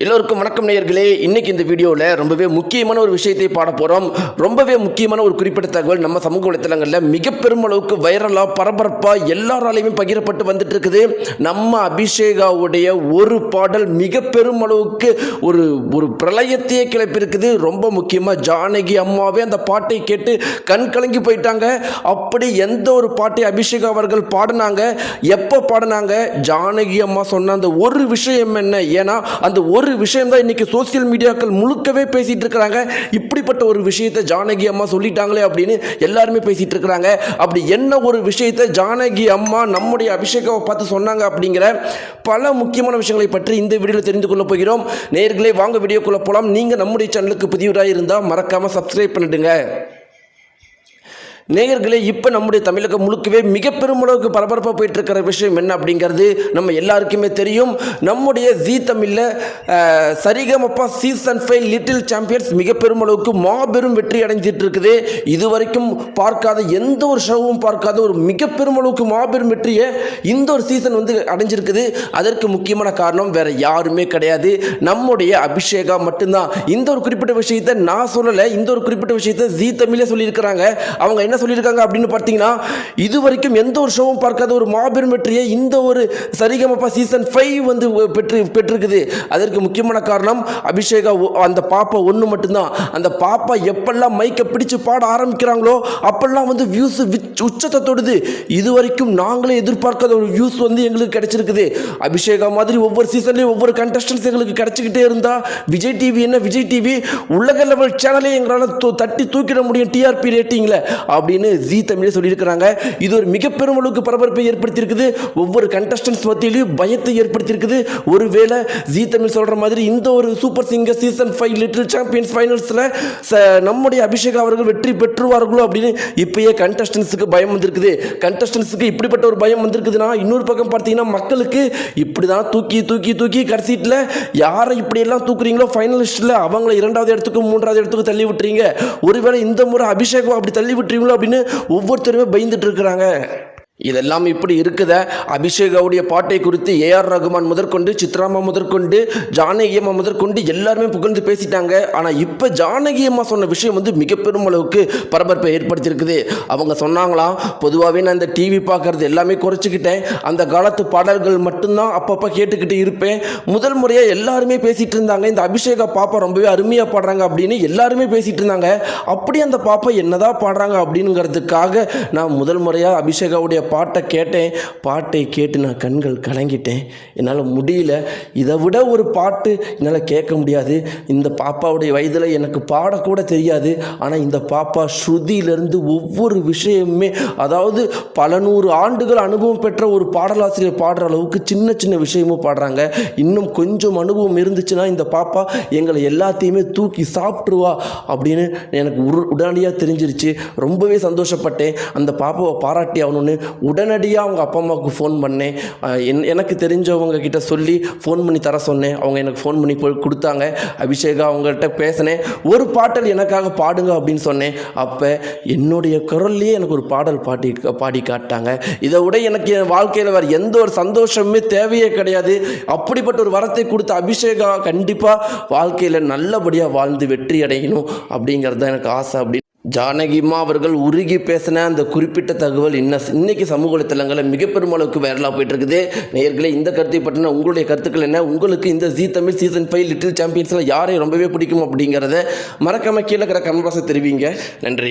எல்லோருக்கும் வணக்கம் நேயர்களே. இன்னைக்கு இந்த வீடியோவில் ரொம்பவே முக்கியமான ஒரு விஷயத்தை பாட போகிறோம். ரொம்பவே முக்கியமான ஒரு குறிப்பிட்ட தகவல் நம்ம சமூக வலைத்தளங்களில் மிக பெருமளவுக்கு வைரலாக பரபரப்பாக எல்லாராலையுமே பகிரப்பட்டு வந்துட்டு இருக்குது. நம்ம அபிஷேகாவுடைய ஒரு பாடல் மிக பெருமளவுக்கு ஒரு ஒரு பிரளயத்தையே கிளப்பியிருக்குது. ரொம்ப முக்கியமாக ஜானகி அம்மாவே அந்த பாட்டை கேட்டு கண் கலங்கி போயிட்டாங்க. அப்படி எந்த ஒரு பாட்டை அபிஷேகா அவர்கள் பாடினாங்க, எப்போ பாடினாங்க, ஜானகி அம்மா சொன்ன அந்த ஒரு விஷயம் என்ன? ஏன்னா அந்த ஒரு விஷயம் தான் இன்னைக்கு சோசியல் மீடியாக்கள் முழுக்கவே பேசிட்டு இருக்கிறாங்க. இப்படிப்பட்ட ஒரு விஷயத்தை ஜானகி அம்மா சொல்லிட்டாங்களே அப்படின்னு எல்லாருமே பேசிட்டு இருக்கிறாங்க. அப்படி என்ன ஒரு விஷயத்தை ஜானகி அம்மா நம்முடைய அபிஷேகாவை பார்த்து சொன்னாங்க அப்படிங்கிற பல முக்கியமான விஷயங்களை பற்றி இந்த வீடியோவில் தெரிந்து கொள்ள போகிறோம். நேயர்களே, வாங்க வீடியோக்குள்ள போகலாம். நீங்க நம்முடைய சேனலுக்கு புதியவராக இருந்தால் மறக்காம சப்ஸ்கிரைப் பண்ணிடுங்க. நேயர்களே, இப்போ நம்முடைய தமிழகம் முழுக்கவே மிக பெருமளவுக்கு பரபரப்பாக போயிட்டு இருக்கிற விஷயம் என்ன அப்படிங்கிறது நம்ம எல்லாருக்குமே தெரியும். நம்முடைய ஜீ தமிழில் சரிகமப்பா சீசன் 5 லிட்டில் சாம்பியன்ஸ் மிக பெருமளவுக்கு மாபெரும் வெற்றி அடைஞ்சிட்டு இருக்குது. இதுவரைக்கும் பார்க்காத எந்த ஒரு ஷோவும் பார்க்காத ஒரு மிக பெருமளவுக்கு மாபெரும் வெற்றியை இந்த ஒரு சீசன் அடைஞ்சிருக்குது. அதற்கு முக்கியமான காரணம் வேற யாருமே கிடையாது, நம்முடைய அபிஷேகா மட்டும்தான். இந்த ஒரு குறிப்பிட்ட விஷயத்தை நான் சொல்லலை, இந்த ஒரு குறிப்பிட்ட விஷயத்தை ஜீ தமிழே சொல்லியிருக்கிறாங்க. அவங்க என்ன சொல்லியிருக்காங்க அப்படின்னு பார்த்தீங்கன்னா, இதுவரைக்கும் எந்த ஒரு ஷோவும் பார்க்காத ஒரு மாபெரும் வெற்றியை இந்த ஒரு சரிகமப்பா சீசன் 5 பெற்றிருக்குது. அதற்கு முக்கியமான காரணம் அபிஷேகா அந்த பாப்பா ஒன்று மட்டும்தான். அந்த பாப்பா எப்பெல்லாம் மைக்கை பிடிச்சு பாட ஆரம்பிக்கிறாங்களோ அப்பெல்லாம் வியூஸ் உச்சத்தை தொடுது. இதுவரைக்கும் நாங்களே எதிர்பார்க்காத ஒரு வியூஸ் எங்களுக்கு கிடைச்சிருக்குது. அபிஷேகா மாதிரி ஒவ்வொரு சீசன்லையும் ஒவ்வொரு கண்டஸ்டன்ஸ் எங்களுக்கு கிடைச்சிக்கிட்டே இருந்தா விஜய் டிவி என்ன, விஜய் டிவி உலக லெவல் சேனலே எங்களால் தட்டி தூக்கிட முடியும் டிஆர்பி ரேட்டிங்கில் அப்படின்னு ஜீ தமிழே சொல்லியிருக்கிறாங்க. இது ஒரு மிக பெருமளவுக்கு பரபரப்பை ஏற்படுத்தியிருக்குது. ஒவ்வொரு கண்டஸ்டன்ஸ் மத்தியிலையும் பயத்தை ஏற்படுத்தியிருக்குது. ஒருவேளை ஜீ தமிழ் சொல்ற மாதிரி இந்த ஒரு super singer season 5 little champions ஃபைனல்ஸில் நம்முடைய அபிஷேகா அவர்கள் வெற்றி பெற்றுவார்களோ அப்படின்னு இப்பயே கண்டஸ்டன்ஸுக்கு பயம் வந்திருக்குது. கண்டஸ்டன்ஸுக்கு இப்படிப்பட்ட ஒரு பயம் வந்திருக்குதுன்னா, இன்னொரு பக்கம் பார்த்தீங்கன்னா மக்களுக்கு இப்படி தான் தூக்கி தூக்கி தூக்கி கடைசியில் யாரை இப்படியெல்லாம் தூக்குறீங்களோ ஃபைனலிஸ்ட்டில் அவங்கள 2வது இடத்துக்கும் 3வது இடத்துக்கும் தள்ளி விட்டுறீங்க. ஒருவேளை இந்த முறை அபிஷேகம் அப்படி தள்ளி விட்டுறீங்களோ அப்படின்னு ஒவ்வொருத்தருமே பயந்துட்டு இருக்கிறாங்க. இதெல்லாம் இப்படி இருக்குத, அபிஷேகாவுடைய பாட்டை குறித்து ஏஆர் ரகுமான் முதற்கொண்டு, சித்ராமா முதற்கொண்டு, ஜானகி அம்மா முதற்கொண்டு எல்லாருமே புகழ்ந்து பேசிட்டாங்க. ஆனால் இப்போ ஜானகி அம்மா சொன்ன விஷயம் மிக பெரும் அளவுக்கு பரபரப்பை ஏற்படுத்தியிருக்குது. அவங்க சொன்னாங்களாம், பொதுவாகவே நான் இந்த டிவி பார்க்கறது எல்லாமே குறைச்சிக்கிட்டேன், அந்த காலத்து பாடல்கள் மட்டும்தான் அப்பப்போ கேட்டுக்கிட்டு இருப்பேன். முதல் முறையாக எல்லாருமே பேசிகிட்டு இருந்தாங்க, இந்த அபிஷேகா பாப்பா ரொம்பவே அருமையாக பாடுறாங்க அப்படின்னு எல்லாருமே பேசிகிட்டு இருந்தாங்க. அப்படி அந்த பாப்பா என்னதான் பாடுறாங்க அப்படிங்கிறதுக்காக நான் முதல் முறையாக அபிஷேகாவுடைய பாட்டை கேட்டேன். பாட்டை கேட்டு நான் கண்கள் கலங்கிட்டேன். என்னால் முடியல, இதை விட ஒரு பாட்டு என்னால் கேட்க முடியாது. இந்த பாப்பாவுடைய வயதில் எனக்கு பாடக்கூட தெரியாது. ஆனால் இந்த பாப்பா ஸ்ருதியிலிருந்து ஒவ்வொரு விஷயமுமே, அதாவது பல நூறு ஆண்டுகள் அனுபவம் பெற்ற ஒரு பாடலாசிரியர் பாடுற அளவுக்கு சின்ன சின்ன விஷயமும் பாடுறாங்க. இன்னும் கொஞ்சம் அனுபவம் இருந்துச்சுன்னா இந்த பாப்பா எங்களை எல்லாத்தையுமே தூக்கி சாப்பிட்ருவா அப்படின்னு எனக்கு உடனடியாக தெரிஞ்சிருச்சு. ரொம்பவே சந்தோஷப்பட்டேன். அந்த பாப்பாவை பாராட்டி ஆகணும்னு உடனடியாக அவங்க அப்பா அம்மாவுக்கு ஃபோன் பண்ணேன். எனக்கு தெரிஞ்சவங்க கிட்ட சொல்லி ஃபோன் பண்ணி தர சொன்னேன். அவங்க எனக்கு ஃபோன் பண்ணி போய் கொடுத்தாங்க. அபிஷேகா அவங்கள்ட்ட பேசினேன். ஒரு பாடல் எனக்காக பாடுங்க அப்படின்னு சொன்னேன். அப்போ என்னுடைய குரல்லையே எனக்கு ஒரு பாடல் பாடி காட்டாங்க. இதை விட எனக்கு என் வாழ்க்கையில் வேறு எந்த ஒரு சந்தோஷமே தேவையே கிடையாது. அப்படிப்பட்ட ஒரு வரத்தை கொடுத்த அபிஷேகா கண்டிப்பாக வாழ்க்கையில் நல்லபடியாக வாழ்ந்து வெற்றி அடையணும் அப்படிங்கிறது தான் எனக்கு ஆசை. அப்படி ஜானகிமா அவர்கள் உருகி பேசின அந்த குறிப்பிட்ட தகவல் இன்னைக்கு சமூக வலைத்தளங்களில் மிக பெருமளவுக்கு வைரலாக போயிட்டு இருக்குது. நேயர்களே, இந்த கருத்தை பற்றின உங்களுடைய கருத்துக்கள் என்ன? உங்களுக்கு இந்த ஜீ தமிழ் சீசன் 5 லிட்டில் சாம்பியன்ஸில் யாரை ரொம்பவே பிடிக்கும் அப்படிங்கிறத மறக்காம கீழே இருக்கிற கமெண்ட் பாக்ஸில் தெரிவிங்க. நன்றி.